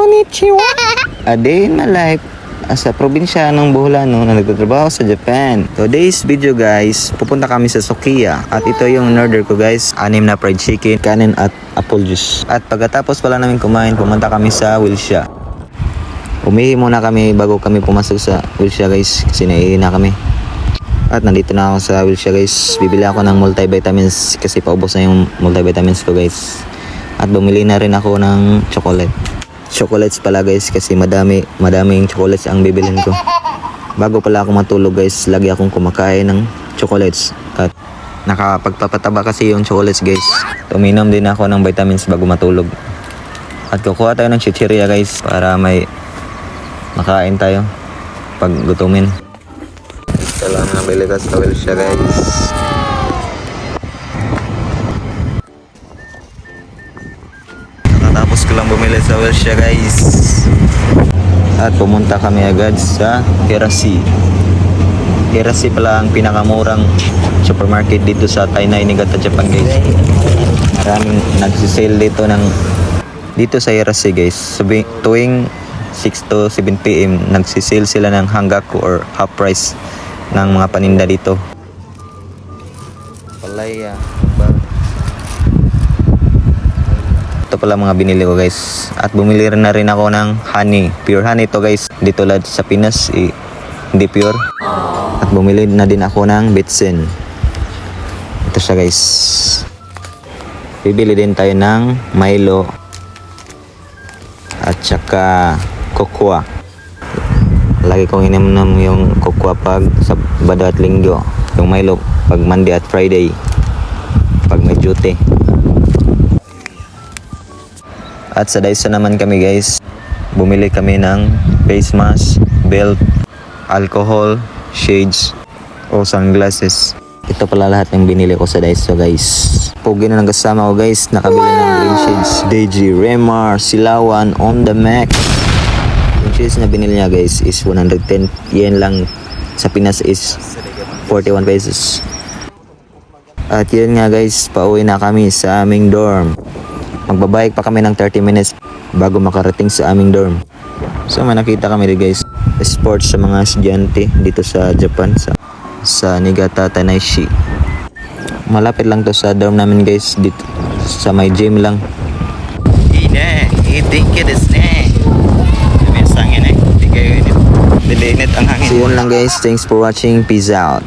Konnichiwa. A day in my life as a probinsyanong Boholano na nagtatrabaho sa Japan. Today's video guys, pupunta kami sa Sukiya. At ito yung in-order ko guys, 6 na fried chicken, kanin at apple juice. At pagkatapos pala namin kumain, pumunta kami sa Wilshire. Umihi muna kami bago kami pumasok sa Wilshire guys, kasi naiihi na kami. At nandito na ako sa Wilshire guys, bibili ako ng multivitamins kasi paubos na yung multivitamins ko guys. At bumili na rin ako ng chocolates pala guys, kasi madaming chocolates ang bibilin ko. Bago pala ako matulog guys, lagi akong kumakain ng chocolates. At nakapagpapataba kasi yung chocolates guys. Uminom din ako ng vitamins bago matulog. At kukuha tayo ng chichirya guys, para may makain tayo pag gutumin. Ito lang nabili ko sa Wilshire guys. Tapos ko lang bumili sa Wilshire guys. At pumunta kami agad sa Hirasi. Hirasi pala ang pinakamurang supermarket dito sa Tainai, Niigata, Japan guys. Maraming nagsisale dito sa Hirasi guys. Tuwing 6 to 7 PM nagsisale sila ng hanggaku or half price ng mga paninda dito. Palaya. Ito pala mga binili ko guys. At bumili na rin ako ng honey. Pure honey to guys. Dito lang sa Pinas hindi pure. At bumili na din ako ng Bitsin. Ito siya guys. Bibili din tayo ng Milo. At saka Cocoa. Lagi kong ininom yung Cocoa pag Sabado at Linggo. Yung Milo pag Monday at Friday. Pag may duty. At sa Daiso naman kami guys, bumili kami ng face mask, belt, alcohol, shades, o sunglasses. Ito pala lahat ng binili ko sa Daiso guys. Pugi na ng kasama ko guys, nakabili ng green shades, Deji, Remar, Silawan, on the Mac. Yung shades na binili niya guys is 110 yen lang. Sa Pinas is 41 pesos. At yun nga guys, pauwi na kami sa aming dorm. Magbabayik pa kami ng 30 minutes bago makarating sa aming dorm. So may nakita kami rin guys, sports sa mga estudyante dito sa Japan, sa Niigata, Tanaishi. Malapit lang to sa dorm namin guys, dito sa may gym lang. Ine, itingke desu ne. May sangin eh. Tingke yun. Dilinit ang hangin. So yun lang guys, thanks for watching, peace out.